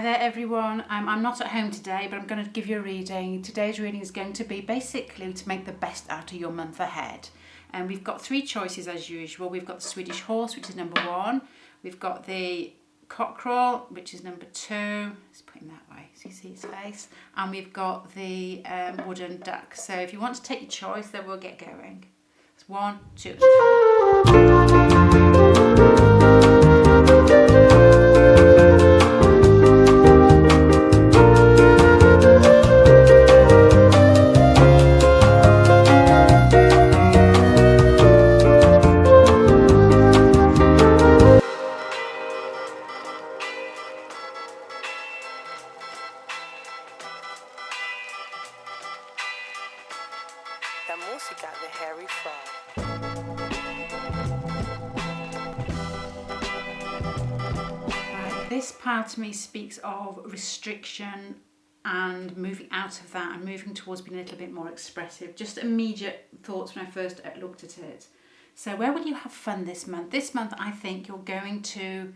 there everyone, I'm not at home today, but I'm going to give you a reading. Today's reading is going to be basically to make the best out of your month ahead. And we've got three choices as usual. We've got the Swedish horse, which is number 1. We've got the cockerel, which is number 2. Let's put him that way so you see his face. And we've got the wooden duck. So if you want to take your choice, then we'll get going. It's 1, 2, 3. This pile to me speaks of restriction and moving out of that and moving towards being a little bit more expressive. Just immediate thoughts when I first looked at it. So where will you have fun this month? This month I think you're going to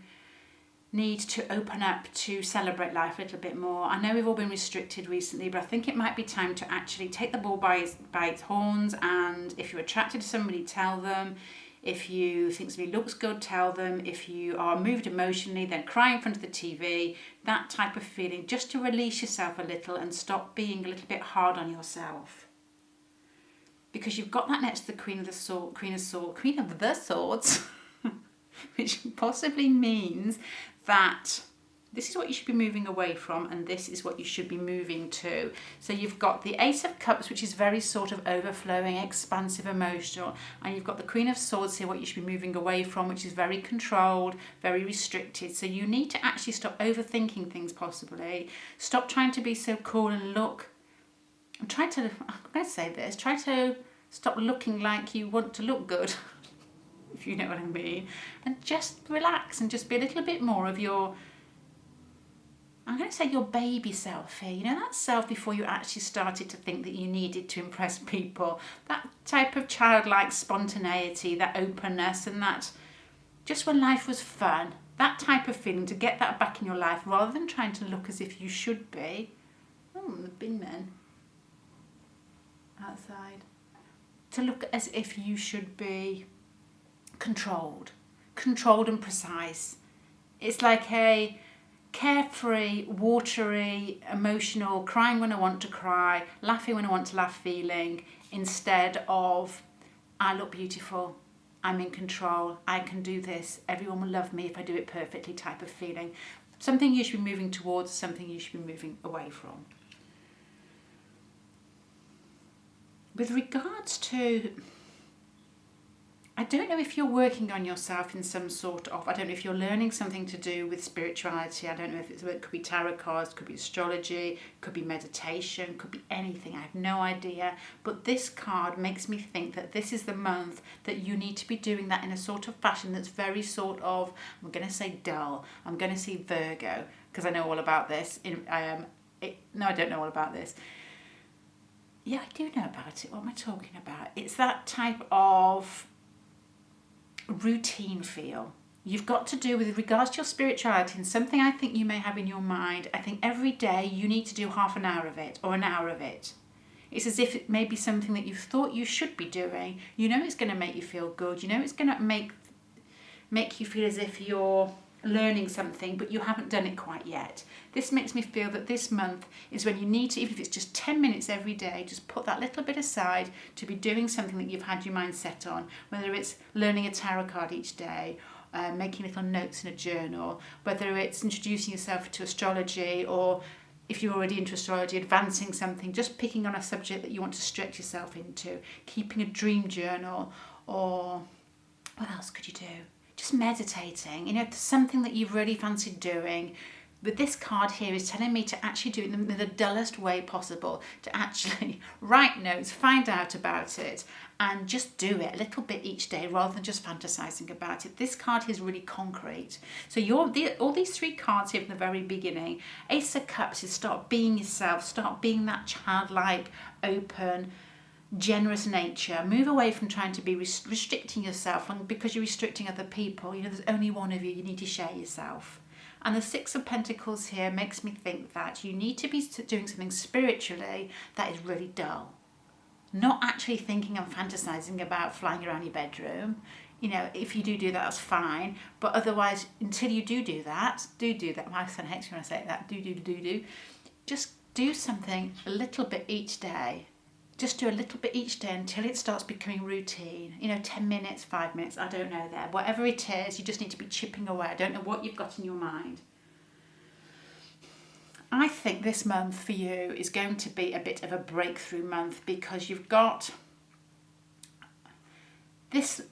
need to open up to celebrate life a little bit more. I know we've all been restricted recently, but I think it might be time to actually take the bull by its horns, and if you're attracted to somebody, tell them. If you think somebody looks good, tell them. If you are moved emotionally, then cry in front of the TV. That type of feeling, just to release yourself a little and stop being a little bit hard on yourself. Because you've got that next to the Queen of the Swords, which possibly means that this is what you should be moving away from, and this is what you should be moving to. So you've got the Ace of Cups, which is very sort of overflowing, expansive, emotional. And you've got the Queen of Swords here, what you should be moving away from, which is very controlled, very restricted. So you need to actually stop overthinking things possibly. Stop trying to be so cool and look. I'm going to say this, try to stop looking like you want to look good, if you know what I mean. And just relax and just be a little bit more of your, I'm going to say your baby self here. You know, that self before you actually started to think that you needed to impress people. That type of childlike spontaneity, that openness, and that just when life was fun. That type of feeling, to get that back in your life rather than trying to look as if you should be. Oh, the bin men outside. To look as if you should be controlled and precise. It's like a carefree, watery, emotional, crying when I want to cry, laughing when I want to laugh feeling, instead of I look beautiful, I'm in control, I can do this, everyone will love me if I do it perfectly type of feeling. Something you should be moving towards, something you should be moving away from. With regards to, I don't know if you're working on yourself in some sort of, I don't know if you're learning something to do with spirituality. I don't know if it could be tarot cards, could be astrology, could be meditation, could be anything. I have no idea. But this card makes me think that this is the month that you need to be doing that in a sort of fashion that's very sort of, I'm going to say dull. I'm going to say Virgo, because I know all about this. No, I don't know all about this. Yeah, I do know about it. What am I talking about? It's that type of routine feel. You've got to do with regards to your spirituality, and something I think you may have in your mind. I think every day you need to do half an hour of it or an hour of it. It's as if it may be something that you thought you should be doing. You know it's going to make you feel good. You know it's going to make you feel as if you're learning something, but you haven't done it quite yet. This makes me feel that this month is when you need to, even if it's just 10 minutes every day, just put that little bit aside to be doing something that you've had your mind set on, whether it's learning a tarot card each day, making little notes in a journal, whether it's introducing yourself to astrology, or if you're already into astrology, advancing something, just picking on a subject that you want to stretch yourself into, keeping a dream journal, or what else could you do? Just meditating, you know, something that you've really fancied doing. But this card here is telling me to actually do it in the dullest way possible, to actually write notes, find out about it, and just do it a little bit each day rather than just fantasizing about it. This card is really concrete. So all these three cards here from the very beginning, Ace of Cups is start being yourself, start being that childlike, open, generous nature. Move away from trying to be restricting yourself, and because you're restricting other people, you know, there's only one of you, you need to share yourself. And the Six of Pentacles here makes me think that you need to be doing something spiritually that is really dull. Not actually thinking and fantasizing about flying around your bedroom. You know, if you do that, that's fine. But otherwise, until you do that, my son hates me when I say that, do. Just do something a little bit each day. Just do a little bit each day until it starts becoming routine. You know, 10 minutes, 5 minutes, I don't know there. Whatever it is, you just need to be chipping away. I don't know what you've got in your mind. I think this month for you is going to be a bit of a breakthrough month because you've got this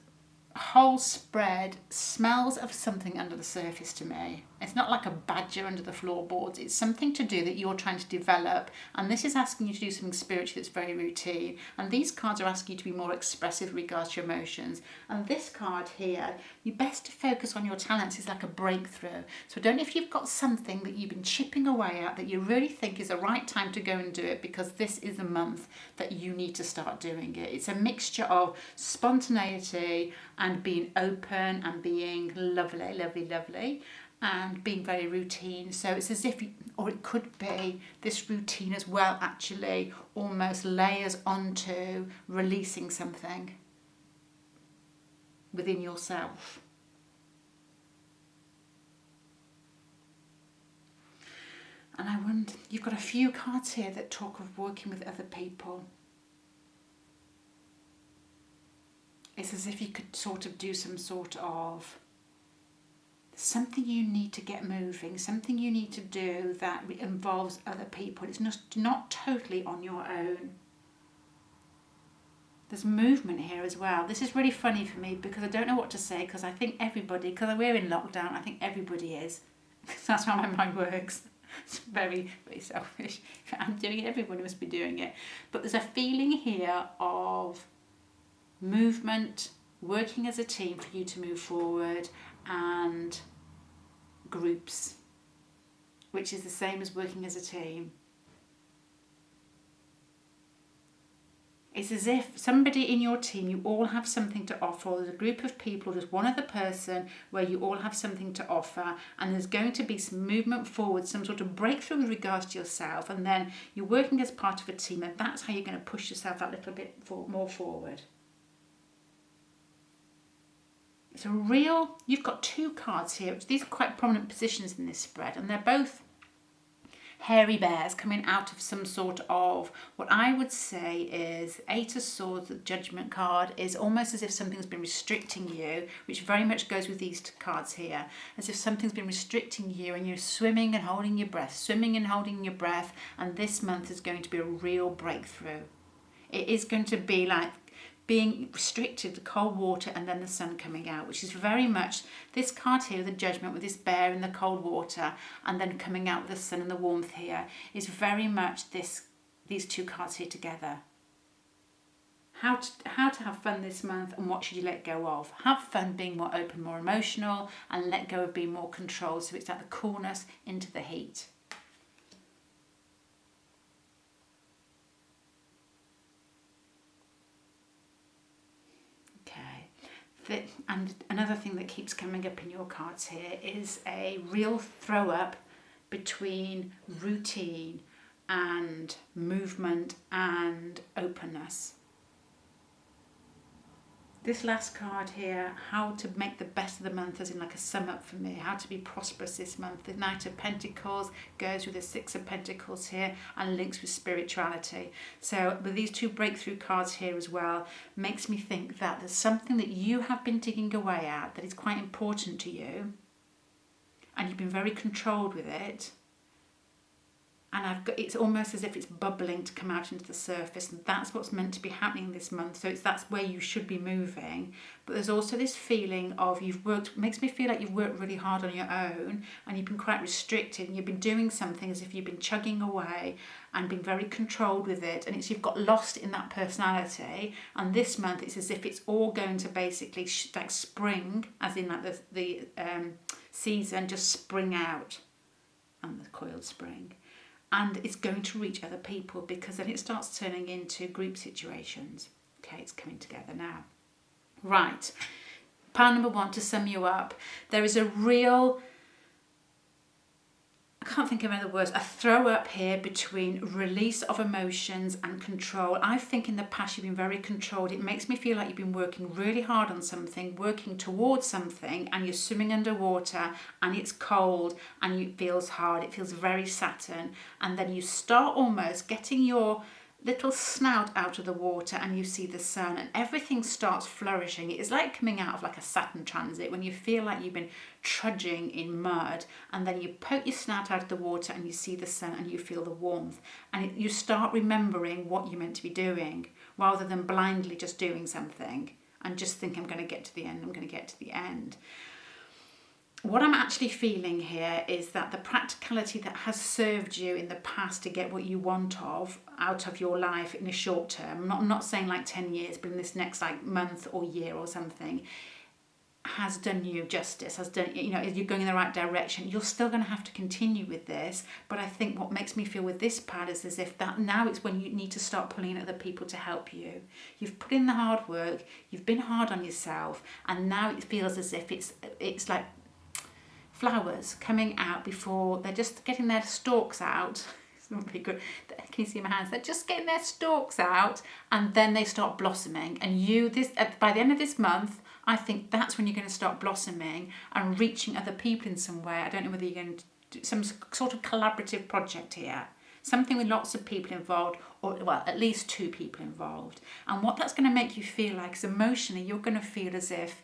whole spread smells of something under the surface to me. It's not like a badger under the floorboards. It's something to do that you're trying to develop, and this is asking you to do something spiritual that's very routine. And these cards are asking you to be more expressive with regards to your emotions. And this card here, you best to focus on your talents, is like a breakthrough. So I don't know if you've got something that you've been chipping away at that you really think is the right time to go and do it, because this is the month that you need to start doing it. It's a mixture of spontaneity and being open and being lovely, and being very routine. So it's as if, or it could be this routine as well, actually almost layers onto releasing something within yourself. And I wonder, you've got a few cards here that talk of working with other people. It's as if you could sort of do some sort of something you need to get moving, something you need to do that involves other people. It's not totally on your own. There's movement here as well. This is really funny for me because I don't know what to say, because I think everybody, because we're in lockdown, I think everybody is. That's how my mind works. It's very, very selfish. If I'm doing it, everybody must be doing it. But there's a feeling here of movement, working as a team for you to move forward, and groups, which is the same as working as a team. It's as if somebody in your team, you all have something to offer, or there's a group of people, there's one other person where you all have something to offer, and there's going to be some movement forward, some sort of breakthrough with regards to yourself, and then you're working as part of a team, and that's how you're going to push yourself that little bit more forward. It's a real, you've got two cards here. These are quite prominent positions in this spread, and they're both hairy bears coming out of some sort of, what I would say is Eight of Swords. The Judgment card is almost as if something's been restricting you, which very much goes with these cards here, as if something's been restricting you and you're swimming and holding your breath, and this month is going to be a real breakthrough. It is going to be like being restricted, the cold water and then the sun coming out, which is very much this card here, the Judgment, with this bear in the cold water and then coming out with the sun and the warmth here, is very much these two cards here together. How to have fun this month, and what should you let go of. Have fun being more open, more emotional, and let go of being more controlled. So it's like the coolness into the heat. And another thing that keeps coming up in your cards here is a real throw up between routine and movement and openness. This last card here, how to make the best of the month, as in like a sum up for me, how to be prosperous this month. The Knight of Pentacles goes with the Six of Pentacles here and links with spirituality. So with these two breakthrough cards here as well, makes me think that there's something that you have been digging away at that is quite important to you, and you've been very controlled with it. And it's almost as if it's bubbling to come out into the surface, and that's what's meant to be happening this month. So that's where you should be moving. But there's also this feeling of makes me feel like you've worked really hard on your own, and you've been quite restricted, and you've been doing something as if you've been chugging away and been very controlled with it, and you've got lost in that personality. And this month it's as if it's all going to basically like spring, as in like the season, just spring out, and the coiled spring. And it's going to reach other people, because then it starts turning into group situations. Okay, it's coming together now. Right, pile number one, to sum you up, there is a real can't think of any other words, a throw up here between release of emotions and control. I think in the past you've been very controlled. It makes me feel like you've been working really hard on something, working towards something, and you're swimming underwater and it's cold and it feels hard. It feels very Saturn. And then you start almost getting your little snout out of the water and you see the sun and everything starts flourishing. It's like coming out of like a Saturn transit when you feel like you've been trudging in mud, and then you poke your snout out of the water and you see the sun and you feel the warmth, and you start remembering what you're meant to be doing rather than blindly just doing something and just think, I'm going to get to the end, I'm going to get to the end. What I'm actually feeling here is that the practicality that has served you in the past to get what you want out of your life in a short term, I'm not saying like 10 years, but in this next like month or year or something, has done you justice, has done, you know, you're going in the right direction. You're still going to have to continue with this, but I think what makes me feel with this part is as if that now it's when you need to start pulling in other people to help you. You've put in the hard work, you've been hard on yourself, and now it feels as if it's like flowers coming out before they're just getting their stalks out. It's not very good. Can you see my hands? They're just getting their stalks out and then they start blossoming. And by the end of this month, I think that's when you're going to start blossoming and reaching other people in some way. I don't know whether you're going to do some sort of collaborative project here. Something with lots of people involved, or well, at least 2 people involved. And what that's going to make you feel like is emotionally, you're going to feel as if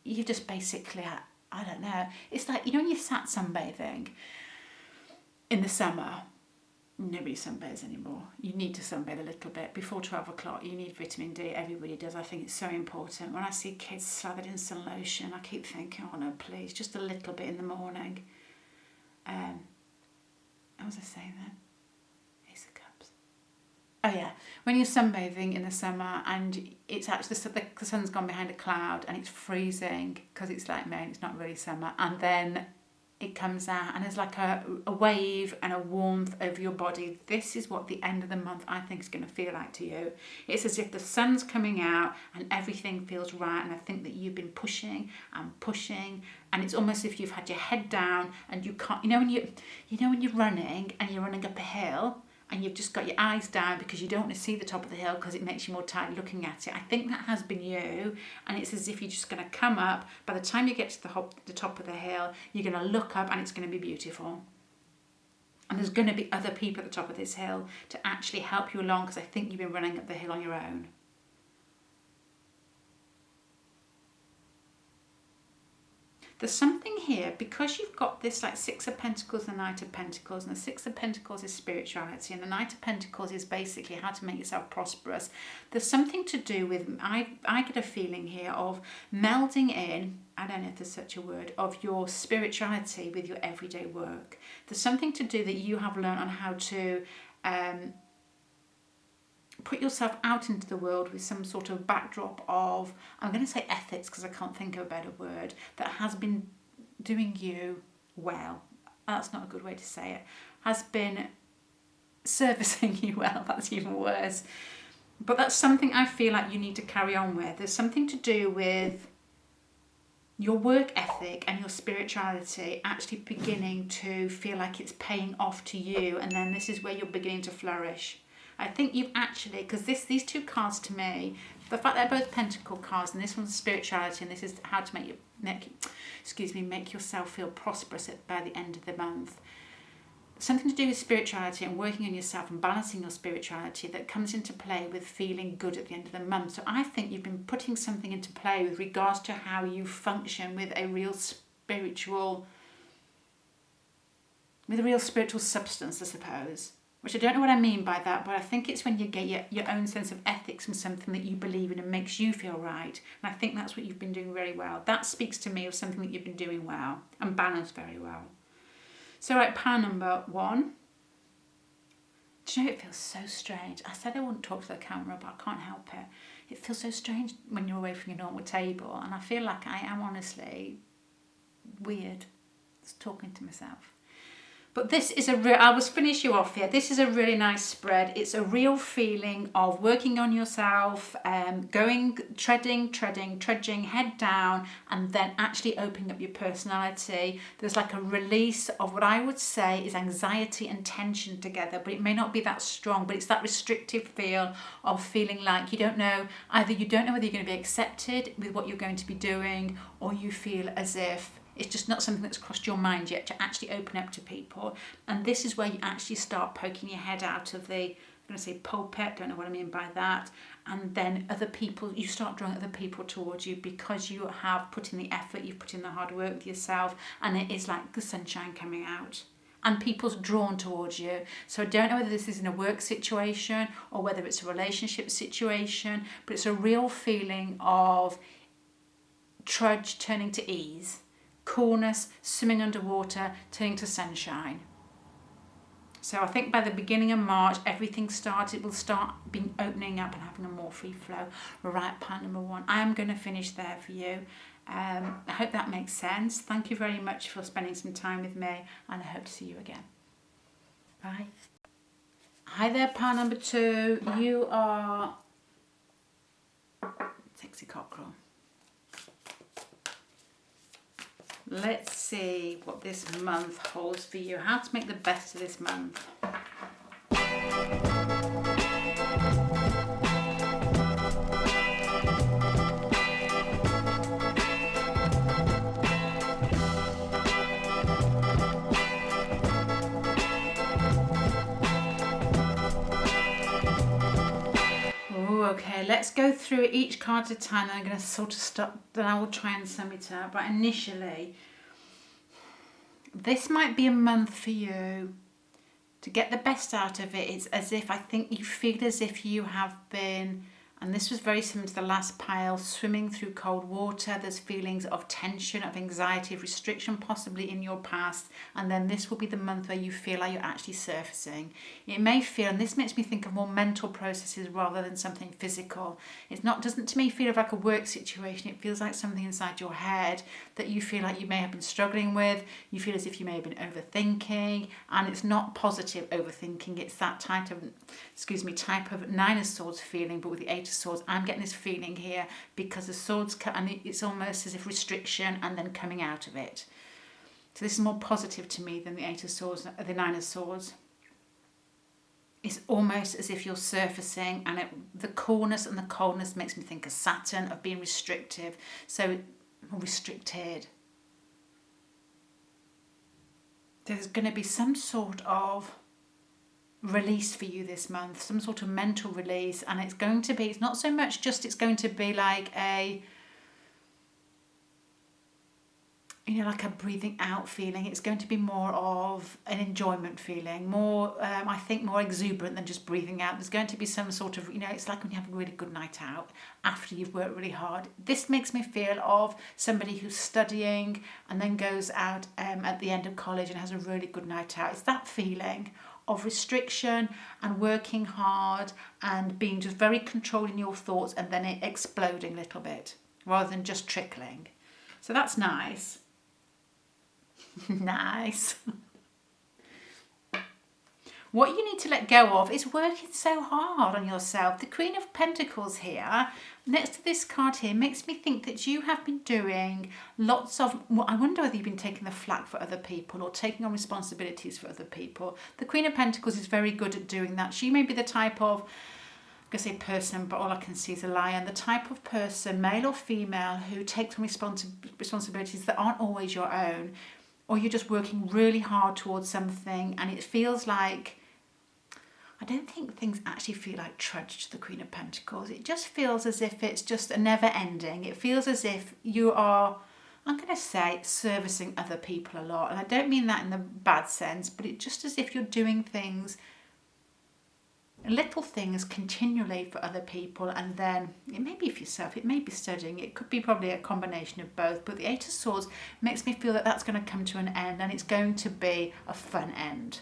you just basically, I don't know, it's like, you know, when you sat sunbathing in the summer, nobody sunbathes anymore. You need to sunbathe a little bit before 12 o'clock. You need vitamin D. Everybody does. I think it's so important. When I see kids slathered in sun lotion, I keep thinking, oh no, please, just a little bit in the morning. What was I saying then? Ace of Cups. Oh yeah, when you're sunbathing in the summer and it's actually the sun's gone behind a cloud and it's freezing because it's like May and it's not really summer, and then it comes out and there's like a wave and a warmth over your body. This is what the end of the month I think is going to feel like to you. It's as if the sun's coming out and everything feels right, and I think that you've been pushing and pushing, and it's almost as if you've had your head down and you can't, when you're running and you're running up a hill and you've just got your eyes down because you don't want to see the top of the hill because it makes you more tired looking at it. I think that has been you, and it's as if you're just going to come up. By the time you get to the top of the hill, you're going to look up and it's going to be beautiful. And there's going to be other people at the top of this hill to actually help you along, because I think you've been running up the hill on your own. There's something here, because you've got this like 6 of Pentacles and the Knight of Pentacles, and the 6 of Pentacles is spirituality and the Knight of Pentacles is basically how to make yourself prosperous. There's something to do with, I get a feeling here of melding in, I don't know if there's such a word, of your spirituality with your everyday work. There's something to do that you have learned on how to put yourself out into the world with some sort of backdrop of, I'm going to say ethics because I can't think of a better word, that has been doing you well. That's not a good way to say it. Has been servicing you well. That's even worse. But that's something I feel like you need to carry on with. There's something to do with your work ethic and your spirituality actually beginning to feel like it's paying off to you, and then this is where you're beginning to flourish. I think you've actually, because these 2 cards to me, the fact they're both Pentacle cards, and this one's spirituality, and this is how to make yourself feel prosperous by the end of the month. Something to do with spirituality and working on yourself and balancing your spirituality that comes into play with feeling good at the end of the month. So I think you've been putting something into play with regards to how you function with a real spiritual substance, I suppose. Which I don't know what I mean by that, but I think it's when you get your own sense of ethics from something that you believe in and makes you feel right. And I think that's what you've been doing very well. That speaks to me of something that you've been doing well and balanced very well. So right, pile number 1. Do you know, it feels so strange. I said I wouldn't talk to the camera, but I can't help it. It feels so strange when you're away from your normal table, and I feel like I am honestly weird. Just talking to myself. But this is a real, I will finish you off here. This is a really nice spread. It's a real feeling of working on yourself, trudging, head down, and then actually opening up your personality. There's like a release of what I would say is anxiety and tension together, but it may not be that strong, but it's that restrictive feel of feeling like you don't know, either you don't know whether you're going to be accepted with what you're going to be doing, or you feel as if it's just not something that's crossed your mind yet to actually open up to people. And this is where you actually start poking your head out of the, I'm going to say pulpit, don't know what I mean by that. And then other people, you start drawing other people towards you because you have put in the effort, you've put in the hard work with yourself, and it is like the sunshine coming out. And people's drawn towards you. So I don't know whether this is in a work situation or whether it's a relationship situation, but it's a real feeling of trudge turning to ease. Coolness, swimming underwater, turning to sunshine. So I think by the beginning of March, everything will start being opening up and having a more free flow. Right, pile number 1. I am going to finish there for you. I hope that makes sense. Thank you very much for spending some time with me, and I hope to see you again. Bye. Hi there, pile number 2. You are Sexy Cockerel. Let's see what this month holds for you. How to make the best of this month. Okay, let's go through each card at a time. I'm going to sort of stop, then I will try and sum it up. But initially, this might be a month for you to get the best out of it. It's as if, I think you feel as if you have been, and this was very similar to the last pile, swimming through cold water. There's feelings of tension, of anxiety, of restriction possibly in your past, and then this will be the month where you feel like you're actually surfacing. It may feel, and this makes me think of more mental processes rather than something physical. Doesn't to me feel like a work situation. It feels like something inside your head that you feel like you may have been struggling with. You feel as if you may have been overthinking, and it's not positive overthinking. It's that type of Nine of Swords feeling, but with the Eight of Swords, I'm getting this feeling here because the swords cut, and it's almost as if restriction and then coming out of it. So this is more positive to me than the Eight of Swords, the Nine of Swords. It's almost as if you're surfacing, and the coolness and the coldness makes me think of Saturn, of being restrictive. So restricted. There's going to be some sort of release for you this month, some sort of mental release, and it's going to be, it's not so much just, it's going to be like like a breathing out feeling. It's going to be more of an enjoyment feeling, more I think more exuberant than just breathing out. There's going to be some sort of, it's like when you have a really good night out after you've worked really hard. This makes me feel of somebody who's studying and then goes out at the end of college and has a really good night out. It's that feeling of restriction and working hard and being just very controlled in your thoughts, and then it exploding a little bit rather than just trickling. So that's nice. Nice. What you need to let go of is working so hard on yourself. The Queen of Pentacles here, next to this card here, makes me think that you have been doing lots of, I wonder whether you've been taking the flak for other people or taking on responsibilities for other people. The Queen of Pentacles is very good at doing that. She may be the type of, I'm going to say person, but all I can see is a lion. The type of person, male or female, who takes on responsibilities that aren't always your own, or you're just working really hard towards something and it feels like, I don't think things actually feel like trudge to the Queen of Pentacles. It just feels as if it's just a never ending. It feels as if you are, I'm going to say, servicing other people a lot. And I don't mean that in the bad sense, but it's just as if you're doing things, little things continually for other people, and then it may be for yourself, it may be studying, it could be probably a combination of both. But the Eight of Swords makes me feel that that's going to come to an end, and it's going to be a fun end.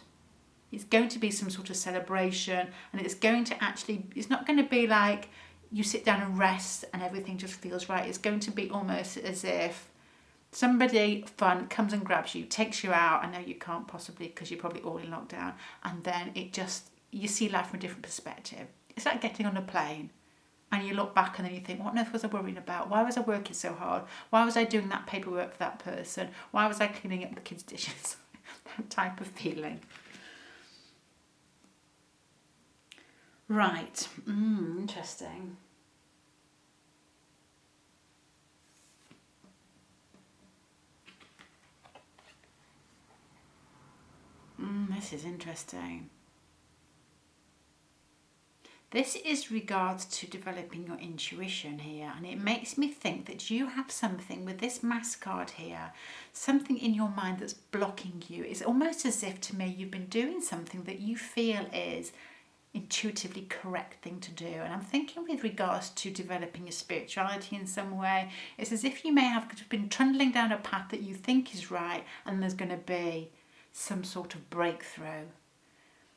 It's going to be some sort of celebration, and it's going to actually, it's not going to be like you sit down and rest and everything just feels right. It's going to be almost as if Somebody fun comes and grabs you, takes you out. I know you can't possibly because you're probably all in lockdown. And then you see life from a different perspective. It's like getting on a plane and you look back and then you think, what on earth was I worrying about? Why was I working so hard? Why was I doing that paperwork for that person? Why was I cleaning up the kids' dishes? That type of feeling. Right. Interesting. This is interesting. This is regards to developing your intuition here, and it makes me think that you have something with this Mass card here, something in your mind that's blocking you. It's almost as if to me you've been doing something that you feel is intuitively correct thing to do. And I'm thinking with regards to developing your spirituality in some way, it's as if you may have been trundling down a path that you think is right and there's going to be some sort of breakthrough.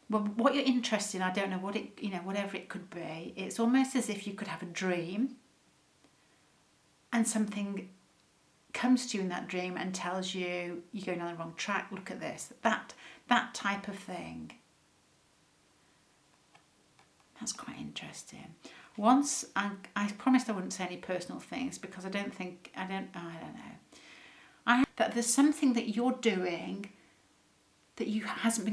Well, what you're interested in, I don't know what it, whatever it could be, it's almost as if you could have a dream and something comes to you in that dream and tells you you're going on the wrong track, look at this, that type of thing. That's quite interesting. Once, I promised I wouldn't say any personal things because I don't know. That there's something that you're doing that hasn't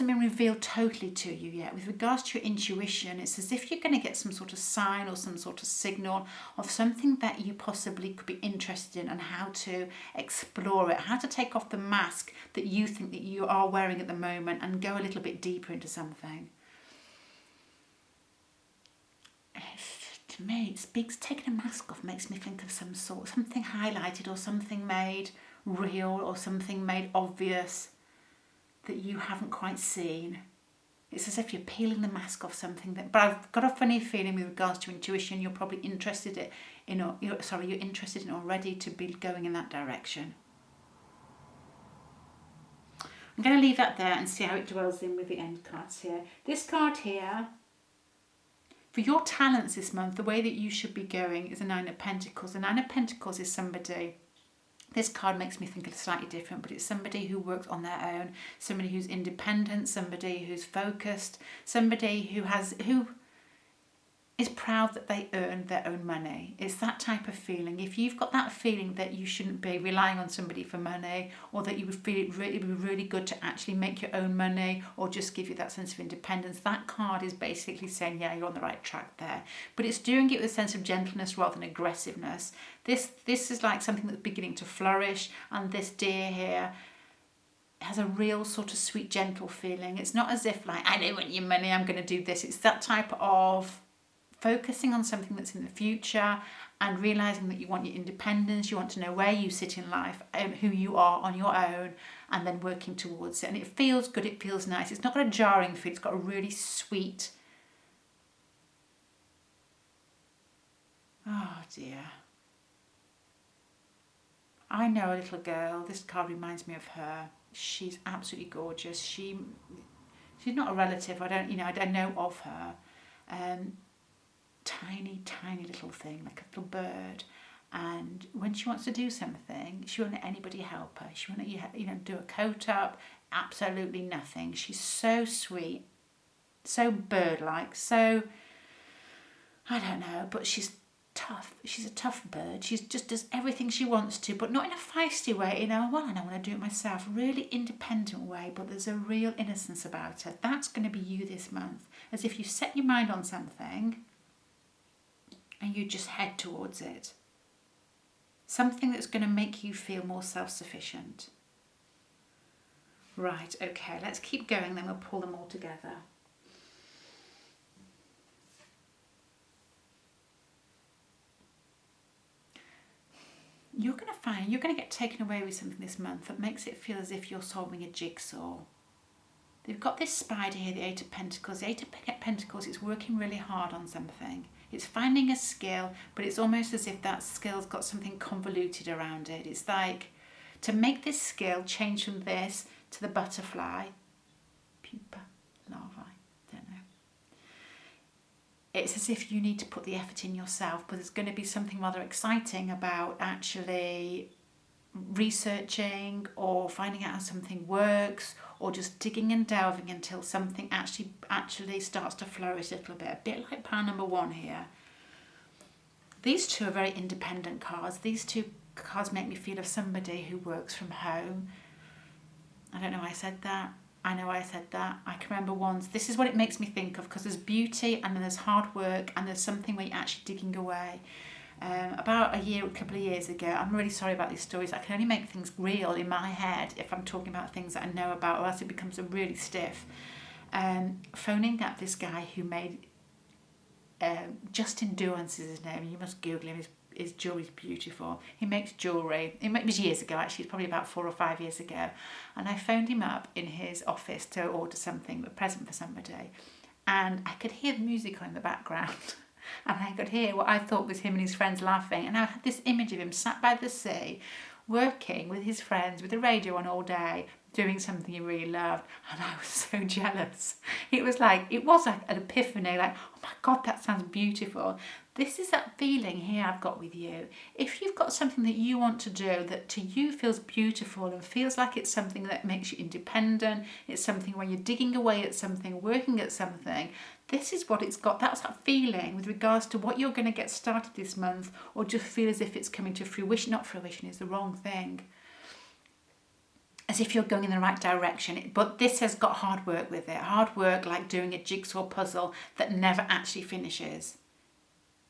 been revealed totally to you yet. With regards to your intuition, it's as if you're going to get some sort of sign or some sort of signal of something that you possibly could be interested in and how to explore it, how to take off the mask that you think that you are wearing at the moment and go a little bit deeper into something. To me, it speaks, taking a mask off makes me think of something highlighted or something made real or something made obvious that you haven't quite seen. It's as if you're peeling the mask off something but I've got a funny feeling with regards to intuition, you're probably interested in already to be going in that direction. I'm going to leave that there and see how it dwells in with the end cards here. This card here, for your talents this month, the way that you should be going is a Nine of Pentacles. The Nine of Pentacles is somebody, this card makes me think it's slightly different, but it's somebody who works on their own, somebody who's independent, somebody who's focused, somebody who is proud that they earn their own money. It's that type of feeling. If you've got that feeling that you shouldn't be relying on somebody for money, or that you would feel it would be really good to actually make your own money, or just give you that sense of independence, that card is basically saying, yeah, you're on the right track there. But it's doing it with a sense of gentleness rather than aggressiveness. This is like something that's beginning to flourish, and this deer here has a real sort of sweet, gentle feeling. It's not as if like, I don't want your money, I'm going to do this. It's that type of focusing on something that's in the future and realising that you want your independence, you want to know where you sit in life, who you are on your own, and then working towards it. And it feels good, it feels nice. It's not got a jarring feel, it's got a really sweet... Oh dear. I know a little girl, this card reminds me of her. She's absolutely gorgeous. She's not a relative, I don't know of her. Tiny little thing, like a little bird, and when she wants to do something, she won't let anybody help her. She won't let do a coat up, absolutely nothing. She's so sweet, so bird-like, so, I don't know, but she's tough. She's a tough bird. She just does everything she wants to, but not in a feisty way, well, I don't want to do it myself, really independent way, but there's a real innocence about her. That's going to be you this month, as if you set your mind on something and you just head towards it. Something that's going to make you feel more self-sufficient. Right, okay, let's keep going, then we'll pull them all together. You're going to get taken away with something this month that makes it feel as if you're solving a jigsaw. They've got this spider here, the Eight of Pentacles. The Eight of Pentacles is working really hard on something. It's finding a skill, but it's almost as if that skill's got something convoluted around it. It's like, to make this skill change from this to the butterfly, pupa, larvae, don't know. it's as if you need to put the effort in yourself, but there's going to be something rather exciting about actually researching or finding out how something works, or just digging and delving until something actually starts to flourish a little bit. A bit like pile number 1 here. These two are very independent cards. These two cards make me feel of somebody who works from home. I don't know why I said that. I know why I said that. I can remember once. This is what it makes me think of, because there's beauty and then there's hard work and there's something where you're actually digging away. About a couple of years ago, I'm really sorry about these stories. I can only make things real in my head if I'm talking about things that I know about, or else it becomes a really stiff. Phoning up this guy who made Justin Duans is his name. You must Google him. His jewellery's beautiful. He makes jewellery. It was years ago, actually. It's probably about 4 or 5 years ago. And I phoned him up in his office to order something, a present for somebody. And I could hear the music on in the background. And I could hear what I thought was him and his friends laughing. And I had this image of him sat by the sea, working with his friends, with the radio on all day, doing something he really loved. And I was so jealous. It was like an epiphany, like, oh my God, that sounds beautiful. This is that feeling here I've got with you. If you've got something that you want to do that to you feels beautiful and feels like it's something that makes you independent, it's something where you're digging away at something, working at something, this is what it's got. That's that feeling with regards to what you're going to get started this month, or just feel as if it's coming to fruition. Not fruition is the wrong thing. As if you're going in the right direction. But this has got hard work with it. Hard work like doing a jigsaw puzzle that never actually finishes.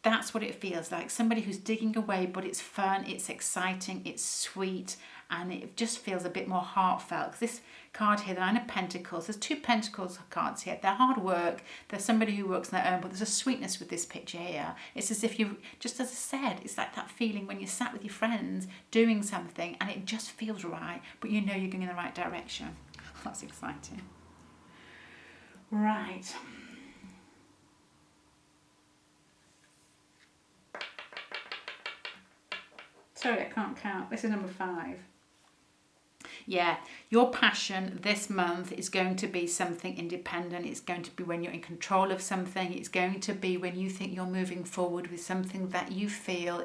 That's what it feels like. Somebody who's digging away, but it's fun, it's exciting, it's sweet, and it just feels a bit more heartfelt. Because this card here, the Nine of Pentacles, there's 2 Pentacles cards here. They're hard work. There's somebody who works on their own, but there's a sweetness with this picture here. It's as if you, just as I said, it's like that feeling when you're sat with your friends doing something and it just feels right, but you know you're going in the right direction. That's exciting. Right. Sorry, I can't count. This is number 5. Yeah, your passion this month is going to be something independent. It's going to be when you're in control of something. It's going to be when you think you're moving forward with something that you feel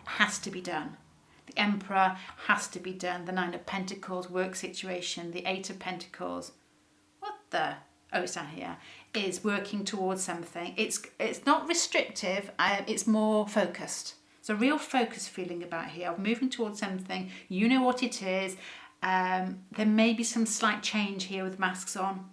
has to be done. The Emperor has to be done. The Nine of Pentacles, work situation. The Eight of Pentacles. It's down here. Is working towards something. It's not restrictive. It's more focused. It's a real focus feeling about here of moving towards something. You know what it is. There may be some slight change here with masks on.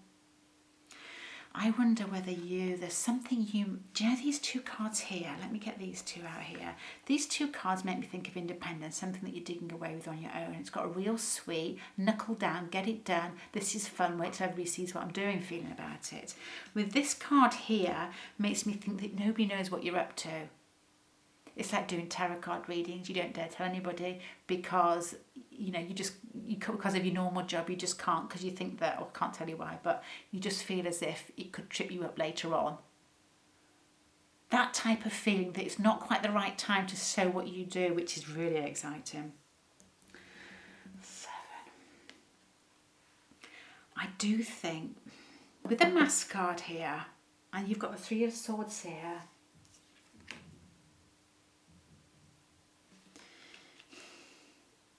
I wonder whether there's something do you know these 2 cards here? Let me get these 2 out here. These 2 cards make me think of independence, something that you're digging away with on your own. It's got a real sweet, knuckle down, get it done. This is fun, wait till everybody sees what I'm doing feeling about it. With this card here, makes me think that nobody knows what you're up to. It's like doing tarot card readings. You don't dare tell anybody because, because of your normal job, you just can't, because you think that, or can't tell you why, but you just feel as if it could trip you up later on. That type of feeling that it's not quite the right time to show what you do, which is really exciting. 7. I do think, with the Mask card here, and you've got the 3 of Swords here,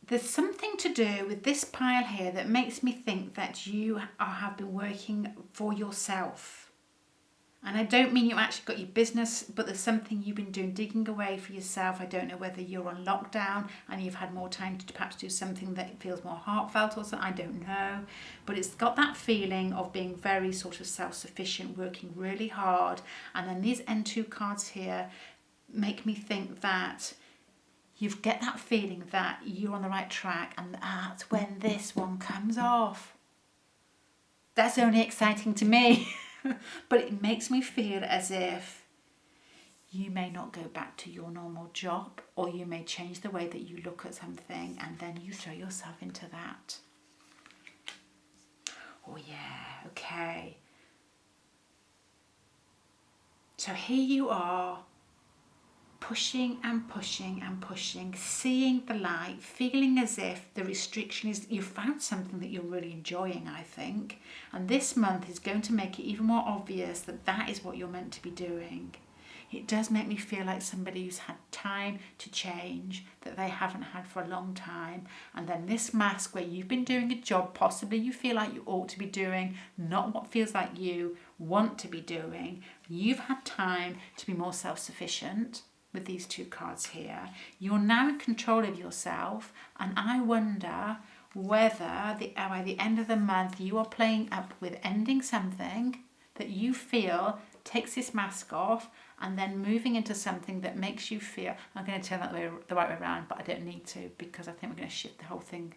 there's something to do with this pile here that makes me think that you have been working for yourself. And I don't mean you actually got your business, but there's something you've been doing, digging away for yourself. I don't know whether you're on lockdown and you've had more time to perhaps do something that feels more heartfelt or something. I don't know. But it's got that feeling of being very sort of self-sufficient, working really hard. And then these N2 cards here make me think that you get that feeling that you're on the right track, and that's when this one comes off. That's only exciting to me, but it makes me feel as if you may not go back to your normal job, or you may change the way that you look at something, and then you throw yourself into that. Oh yeah, okay. So here you are, pushing and pushing and pushing, seeing the light, feeling as if the restriction is, you found something that you're really enjoying, I think. And this month is going to make it even more obvious that that is what you're meant to be doing. It does make me feel like somebody who's had time to change that they haven't had for a long time. And then this mask where you've been doing a job possibly you feel like you ought to be doing, not what feels like you want to be doing. You've had time to be more self-sufficient with these two cards here. You're now in control of yourself, and I wonder whether by the end of the month you are playing up with ending something that you feel takes this mask off, and then moving into something that makes you feel, I'm going to turn that the right way around, but I don't need to because I think we're going to shift the whole thing,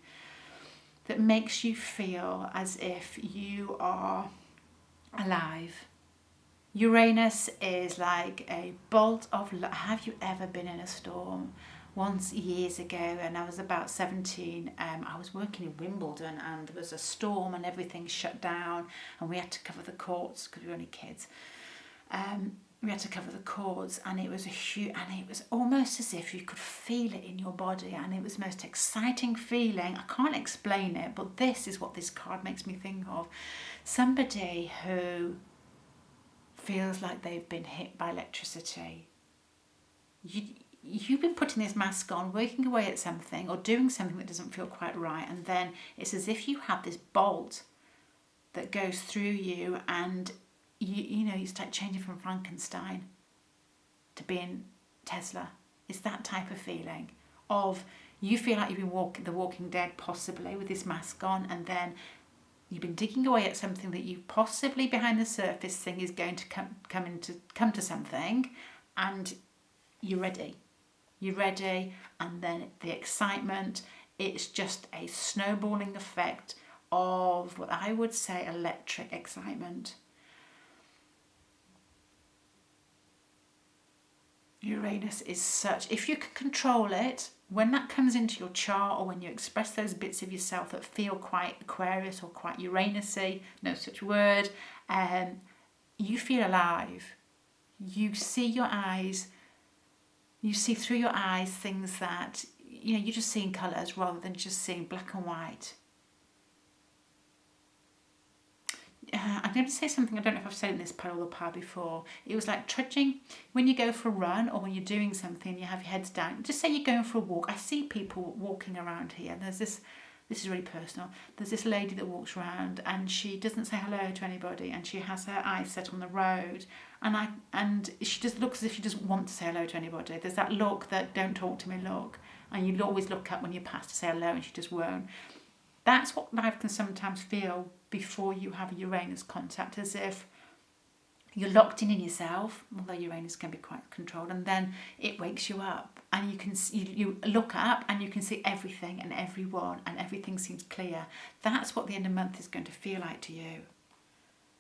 that makes you feel as if you are alive. Uranus is like a bolt of light. Have you ever been in a storm? Once years ago, and I was about 17, I was working in Wimbledon and there was a storm and everything shut down and we had to cover the courts because we were only kids. We had to cover the courts, and it was and it was almost as if you could feel it in your body, and it was the most exciting feeling. I can't explain it, but this is what this card makes me think of. Somebody who feels like they've been hit by electricity. You've been putting this mask on, working away at something or doing something that doesn't feel quite right, and then it's as if you have this bolt that goes through you, and you start changing from Frankenstein to being Tesla. It's that type of feeling of you feel like you've been the Walking Dead possibly with this mask on, and then you've been digging away at something that you possibly behind the surface think is going to come to something, and you're ready. You're ready, and then the excitement, it's just a snowballing effect of what I would say electric excitement. Uranus is such, if you can control it, when that comes into your chart or when you express those bits of yourself that feel quite Aquarius or quite Uranus-y, no such word, you feel alive. You see your eyes, you see through your eyes things that, you're just seeing colours rather than just seeing black and white. I'm going to say something, I don't know if I've said in this Polar Power before. It was like trudging when you go for a run or when you're doing something and you have your heads down. Just say you're going for a walk. I see people walking around here. There's this is really personal. There's this lady that walks around and she doesn't say hello to anybody, and she has her eyes set on the road, and she just looks as if she doesn't want to say hello to anybody. There's that look, that don't talk to me look, and you always look up when you pass to say hello and she just won't. That's what life can sometimes feel before you have a Uranus contact, as if you're locked in yourself, although Uranus can be quite controlled, and then it wakes you up and you look up and you can see everything and everyone and everything seems clear. That's what the end of the month is going to feel like to you.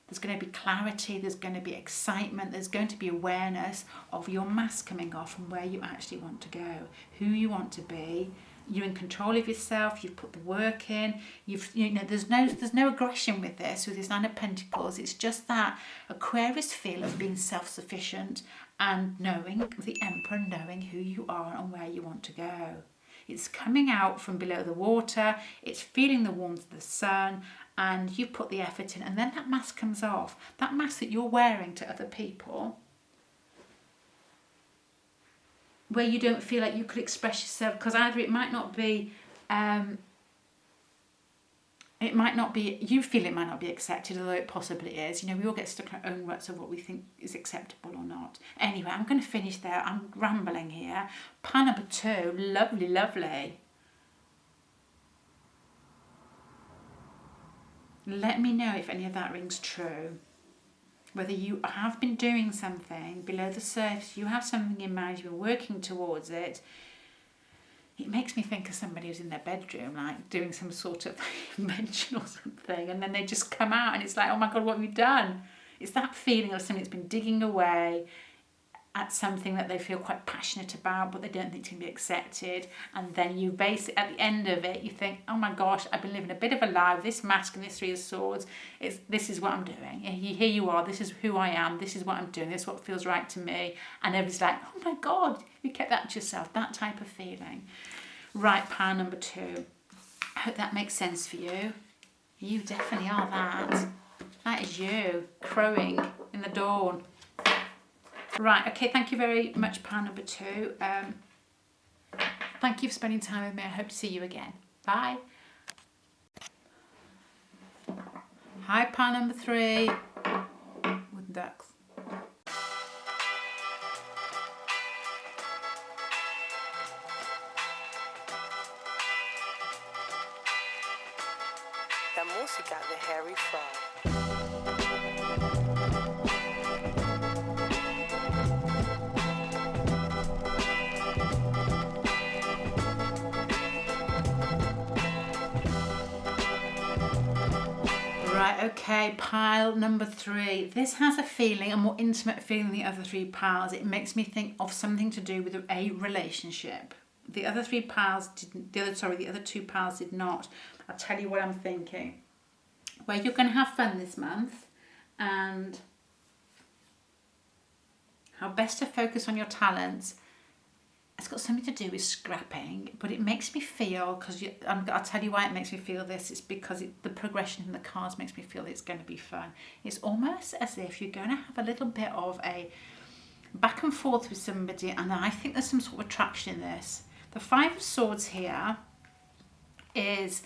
There's going to be clarity, there's going to be excitement, there's going to be awareness of your mask coming off and where you actually want to go, who you want to be. You're in control of yourself, you've put the work in, there's no aggression with this Nine of Pentacles. It's just that Aquarius feel of being self-sufficient and knowing the Emperor, knowing who you are and where you want to go. It's coming out from below the water, it's feeling the warmth of the sun, and you put the effort in, and then that mask comes off. That mask that you're wearing to other people, where you don't feel like you could express yourself, because either it might not be, you feel it might not be accepted, although it possibly is. We all get stuck in our own ruts of what we think is acceptable or not. Anyway, I'm going to finish there. I'm rambling here. Pile number 2, lovely, lovely. Let me know if any of that rings true. Whether you have been doing something below the surface, you have something in mind, you've been working towards it. It makes me think of somebody who's in their bedroom, like doing some sort of invention or something, and then they just come out and it's like, oh my God, what have you done? It's that feeling of something that's been digging away at something that they feel quite passionate about, but they don't think can be accepted. And then you base it at the end of it, you think, oh my gosh, I've been living a bit of a lie with this mask and this Three of Swords. This is what I'm doing. Here you are, this is who I am, this is what I'm doing, this is what feels right to me. And everybody's like, oh my God, you kept that to yourself, that type of feeling. Right, pile number 2. I hope that makes sense for you. You definitely are that. That is you, crowing in the dawn. Right, okay, thank you very much, pile number 2. Thank you for spending time with me. I hope to see you again. Bye. Hi, pile number 3. Wooden ducks. La música de Harry Fraud. Right, okay, pile number 3. This has a feeling, a more intimate feeling than the other 3 piles. It makes me think of something to do with a relationship. The other 3 piles didn't, the other 2 piles did not. I'll tell you what I'm thinking. Where you're going to have fun this month and how best to focus on your talents. It's got something to do with scrapping, but it makes me feel, because I'll tell you why it makes me feel this. It's because the progression in the cards makes me feel it's going to be fun. It's almost as if you're going to have a little bit of a back and forth with somebody, and I think there's some sort of attraction in this. The 5 of Swords here is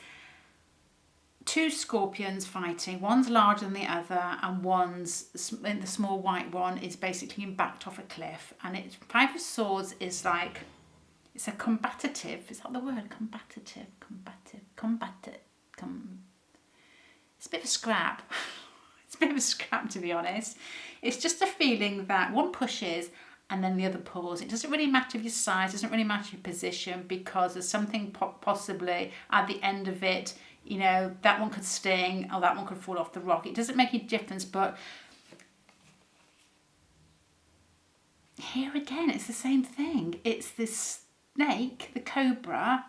2 scorpions fighting. One's larger than the other, and the small white one is basically backed off a cliff. And it's 5 of Swords is like, it's a combative. Is that the word? Combative. It's a bit of a scrap. It's a bit of a scrap, to be honest. It's just a feeling that one pushes and then the other pulls. It doesn't really matter your size, doesn't really matter your position, because there's something possibly at the end of it. You know, that one could sting or that one could fall off the rock. It doesn't make any difference, but here again, it's the same thing. It's this snake, the cobra,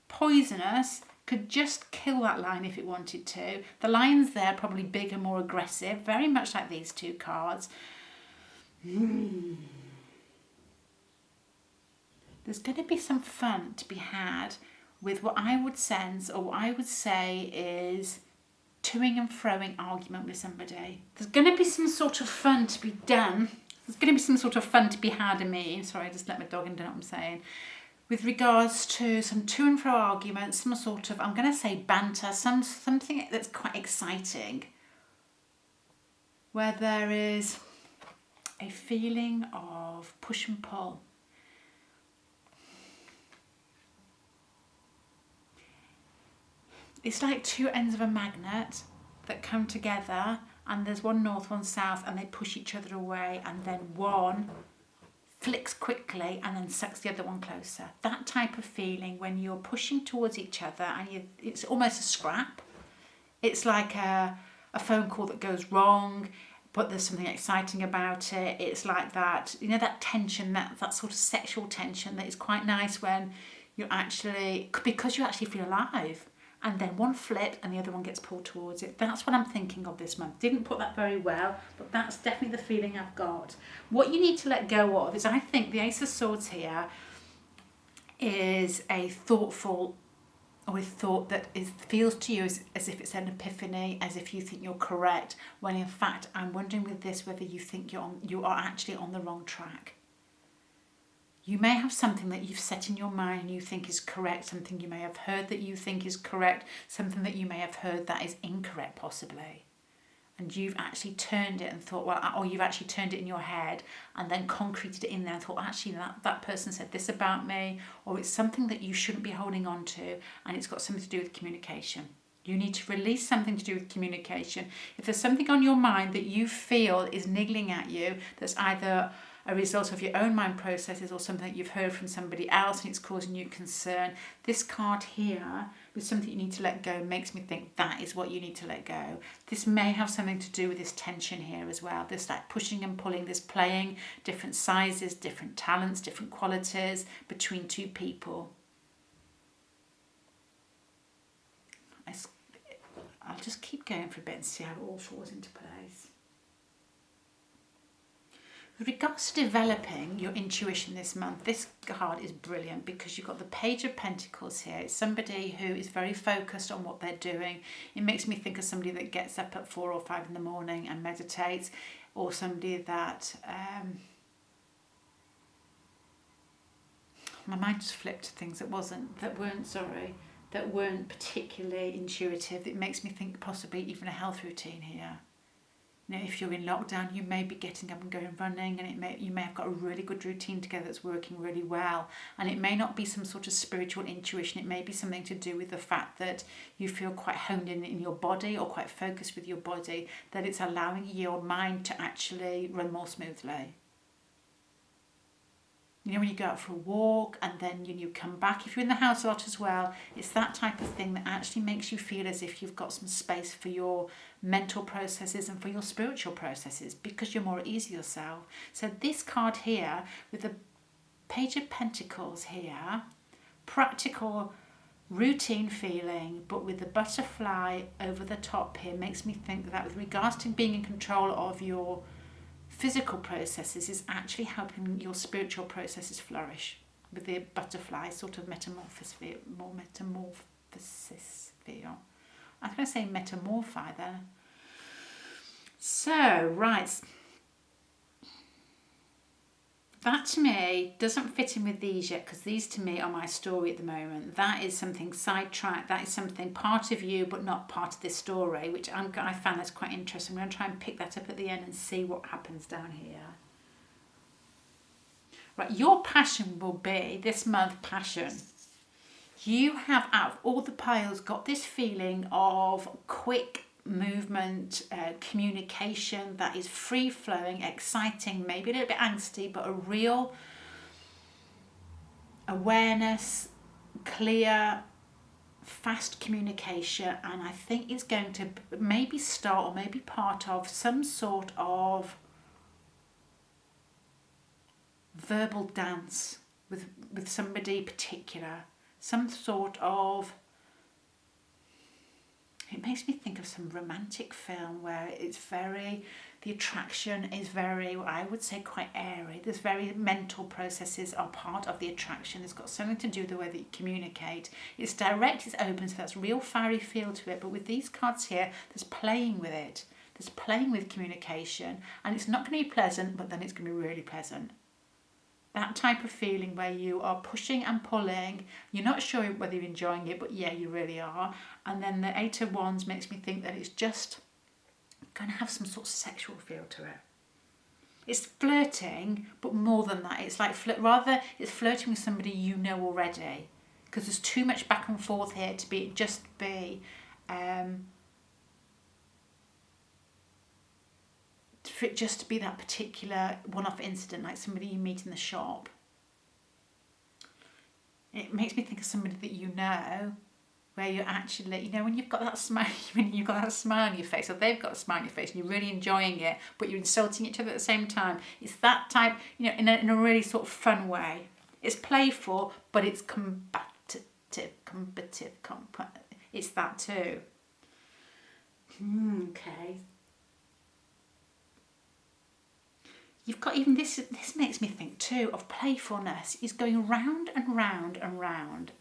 poisonous, could just kill that lion if it wanted to. The lion's there, probably bigger, more aggressive, very much like these 2 cards. There's going to be some fun to be had with what I would sense, or what I would say is toing and froing argument with somebody. There's going to be some sort of fun to be done. There's going to be some sort of fun to be had in me. Sorry, I just let my dog in, don't know what I'm saying. With regards to some to and fro arguments, some sort of, I'm going to say banter, something that's quite exciting. Where there is a feeling of push and pull. It's like 2 ends of a magnet that come together, and there's one north, one south, and they push each other away, and then one flicks quickly and then sucks the other one closer. That type of feeling when you're pushing towards each other, and it's almost a scrap. It's like a phone call that goes wrong, but there's something exciting about it. It's like that, you know, that tension, that sort of sexual tension that is quite nice when you're actually, because you actually feel alive. And then one flips and the other one gets pulled towards it. That's what I'm thinking of this month. Didn't put that very well, but that's definitely the feeling I've got. What you need to let go of is, I think the Ace of Swords here is a thoughtful, or a thought that feels to you as if it's an epiphany, as if you think you're correct, when in fact I'm wondering with this whether you think you are actually on the wrong track. You may have something that you've set in your mind and you think is correct, something you may have heard that you think is correct, something that you may have heard that is incorrect possibly. And you've actually turned it and thought, well, or you've actually turned it in your head and then concreted it in there and thought, actually that person said this about me, or it's something that you shouldn't be holding on to, and it's got something to do with communication. You need to release something to do with communication. If there's something on your mind that you feel is niggling at you, that's either a result of your own mind processes or something that you've heard from somebody else and it's causing you concern. This card here with something you need to let go makes me think that is what you need to let go. This may have something to do with this tension here as well. This like pushing and pulling, this playing different sizes, different talents, different qualities between two people. I'll just keep going for a bit and see how it all falls into place. With regards to developing your intuition this month, this card is brilliant because you've got the Page of Pentacles here. It's somebody who is very focused on what they're doing. It makes me think of somebody that gets up at 4 or 5 in the morning and meditates, or somebody that my mind just flipped to things that weren't particularly intuitive. It makes me think possibly even a health routine here. You know, if you're in lockdown, you may be getting up and going running, and you may have got a really good routine together that's working really well. And it may not be some sort of spiritual intuition. It may be something to do with the fact that you feel quite honed in your body or quite focused with your body, that it's allowing your mind to actually run more smoothly. You know, when you go out for a walk and then you come back, if you're in the house a lot as well, it's that type of thing that actually makes you feel as if you've got some space for your mental processes and for your spiritual processes because you're more at ease yourself. So this card here with the Page of Pentacles here, practical routine feeling, but with the butterfly over the top here, makes me think that with regards to being in control of your physical processes is actually helping your spiritual processes flourish with the butterfly sort of metamorphosis feel. I was going to say metamorphi then. So, right. That to me doesn't fit in with these yet because these to me are my story at the moment. That is something sidetracked. That is something part of you but not part of this story, which I found that's quite interesting. I'm going to try and pick that up at the end and see what happens down here. Right, your passion will be, this month, passion. You have, out of all the piles, got this feeling of quick movement, communication that is free-flowing, exciting, maybe a little bit angsty, but a real awareness, clear, fast communication. And I think it's going to maybe start or maybe part of some sort of verbal dance with somebody particular, some sort of, it makes me think of some romantic film where it's very, the attraction is very, I would say, quite airy. There's very mental processes are part of the attraction. It's got something to do with the way that you communicate. It's direct, it's open, so that's real fiery feel to it. But with these cards here, there's playing with it. There's playing with communication. And it's not going to be pleasant, but then it's going to be really pleasant. That type of feeling where you are pushing and pulling, you're not sure whether you're enjoying it, but yeah, you really are. And then the 8 of Wands makes me think that it's just going to have some sort of sexual feel to it. It's flirting, but more than that, it's like it's flirting with somebody you know already, because there's too much back and forth here to be for it just to be that particular one-off incident, like somebody you meet in the shop. It makes me think of somebody that you know, where you're actually, you know, when you've got that smile, on your face, or they've got a smile on your face, and you're really enjoying it, but you're insulting each other at the same time. It's that type, you know, in a really sort of fun way. It's playful, but it's combative. It's that too. Okay. You've got even this makes me think too of playfulness is going round and round and round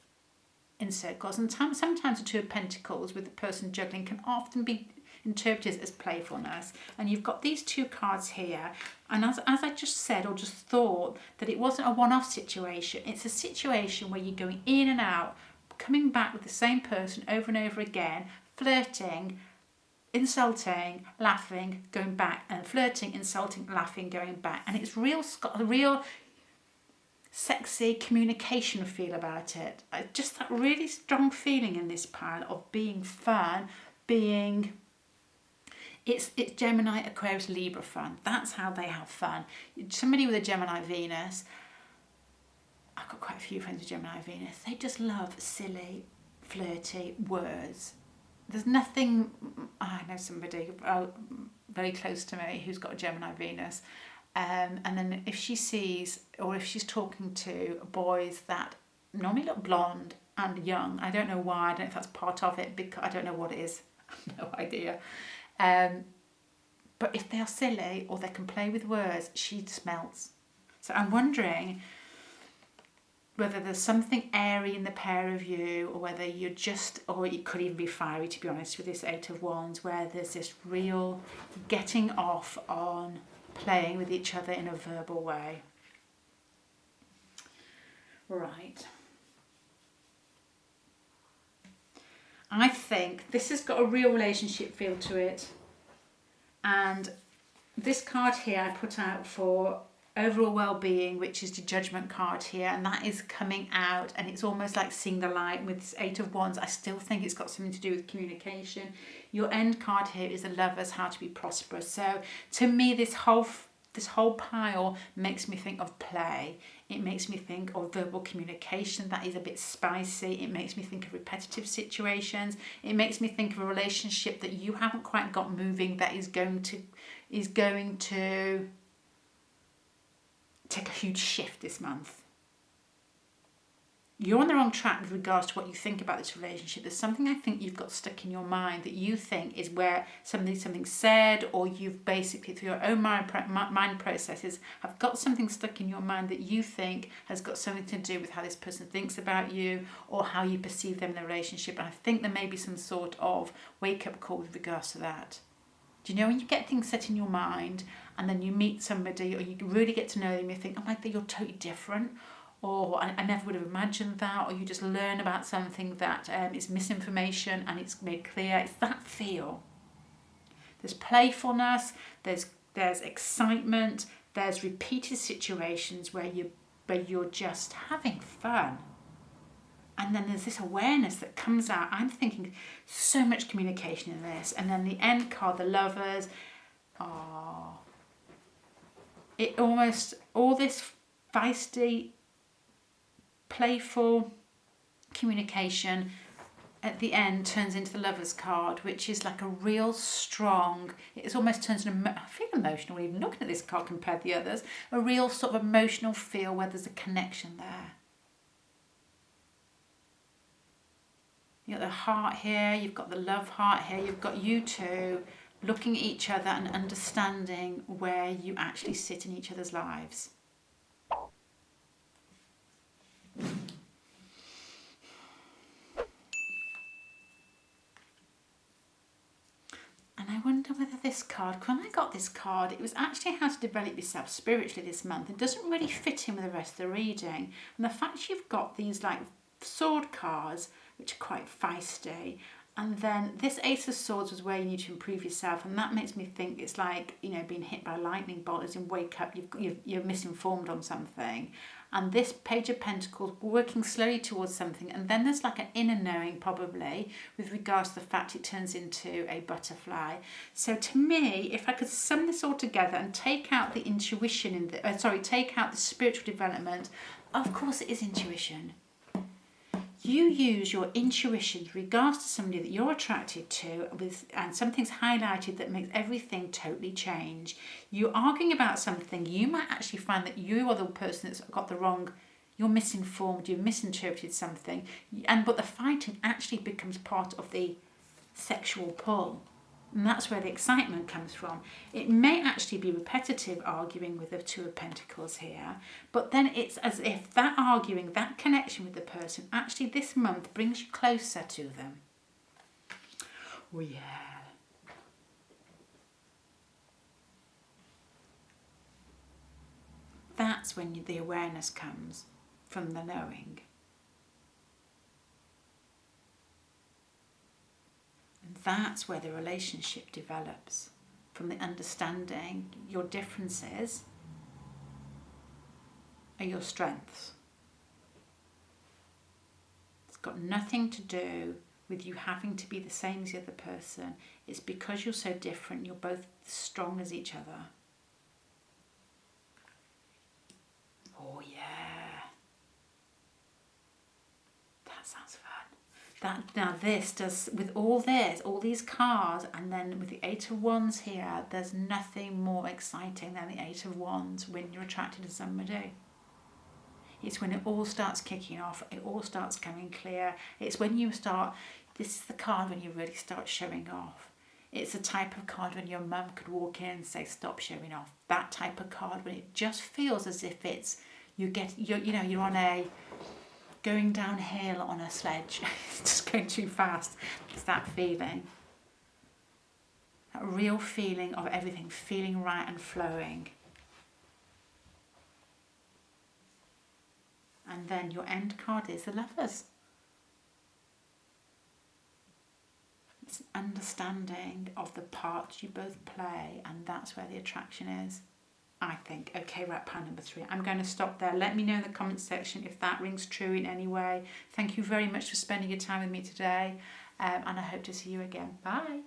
in circles. And sometimes the 2 of Pentacles with the person juggling can often be interpreted as playfulness. And you've got these 2 cards here. And as I just said or just thought, that it wasn't a one-off situation. It's a situation where you're going in and out, coming back with the same person over and over again, flirting, insulting, laughing, going back, and flirting, insulting, laughing, going back. And it's got a real sexy communication feel about it. Just that really strong feeling in this pile of being fun, being It's Gemini, Aquarius, Libra fun. That's how they have fun. Somebody with a Gemini Venus, I've got quite a few friends with Gemini Venus, they just love silly, flirty words. There's nothing, I know somebody very close to me who's got a Gemini Venus, and then if she sees, or if she's talking to boys that normally look blonde and young, I don't know why, I don't know if that's part of it, because I don't know what it is, I have no idea. But if they are silly or they can play with words, she just melts. So I'm wondering whether there's something airy in the pair of you, or whether you're just, or it could even be fiery, to be honest, with this Eight of Wands, where there's this real getting off on playing with each other in a verbal way. Right. I think this has got a real relationship feel to it. And this card here I put out for overall well-being, which is the Judgment card here, and that is coming out, and it's almost like seeing the light with this Eight of Wands. I still think it's got something to do with communication. Your end card here is the Lovers, how to be prosperous. So to me, this whole pile makes me think of play. It makes me think of verbal communication that is a bit spicy. It makes me think of repetitive situations. It makes me think of a relationship that you haven't quite got moving, that is going to take a huge shift this month. You're on the wrong track with regards to what you think about this relationship. There's something I think you've got stuck in your mind that you think is where something said, or you've basically, through your own mind processes, have got something stuck in your mind that you think has got something to do with how this person thinks about you, or how you perceive them in the relationship. And I think there may be some sort of wake-up call with regards to that. Do you know when you get things set in your mind, and then you meet somebody, or you really get to know them, you think, oh my God, you're totally different, or I never would have imagined that, or you just learn about something that is misinformation and it's made clear. It's that feel. There's playfulness, there's excitement, there's repeated situations where you're just having fun. And then there's this awareness that comes out. I'm thinking so much communication in this. And then the end card, the Lovers. Oh, it almost, all this feisty, playful communication at the end turns into the Lovers card, which is like a real strong, it almost turns into, I feel emotional even looking at this card compared to the others, a real sort of emotional feel where there's a connection there. You've got the heart here, you've got the love heart here, you've got you two looking at each other and understanding where you actually sit in each other's lives. And I wonder whether this card, when I got this card, it was actually how to develop yourself spiritually this month. It doesn't really fit in with the rest of the reading. And the fact you've got these like sword cards, which are quite feisty, and then this Ace of Swords was where you need to improve yourself, and that makes me think it's like, you know, being hit by a lightning bolt, as in wake up, you're misinformed on something. And this Page of Pentacles, working slowly towards something, and then there's like an inner knowing probably with regards to the fact it turns into a butterfly. So to me, if I could sum this all together and take out the intuition in the, take out the spiritual development, of course it is intuition. You use your intuition with regards to somebody that you're attracted to, and something's highlighted that makes everything totally change. You're arguing about something, you might actually find that you are the person that's got the wrong, you're misinformed, you've misinterpreted something, but the fighting actually becomes part of the sexual pull. And that's where the excitement comes from. It may actually be repetitive arguing with the Two of Pentacles here, but then it's as if that arguing, that connection with the person, actually this month brings you closer to them. Oh yeah. That's when the awareness comes from the knowing. That's where the relationship develops, from the understanding your differences are your strengths. It's got nothing to do with you having to be the same as the other person. It's because you're so different, you're both strong as each other. Oh yeah. That sounds fun. Now this does, with all these cards, and then with the Eight of Wands here, there's nothing more exciting than the Eight of Wands when you're attracted to somebody. It's when it all starts kicking off, it all starts coming clear. It's when you start, this is the card when you really start showing off. It's the type of card when your mum could walk in and say, stop showing off. That type of card when it just feels as if it's, you're on a, going downhill on a sledge. It's just going too fast. It's that feeling. That real feeling of everything feeling right and flowing. And then your end card is the Lovers. It's an understanding of the part you both play, and that's where the attraction is, I think. Okay, right, pile number 3. I'm going to stop there. Let me know in the comments section if that rings true in any way. Thank you very much for spending your time with me today, and I hope to see you again. Bye.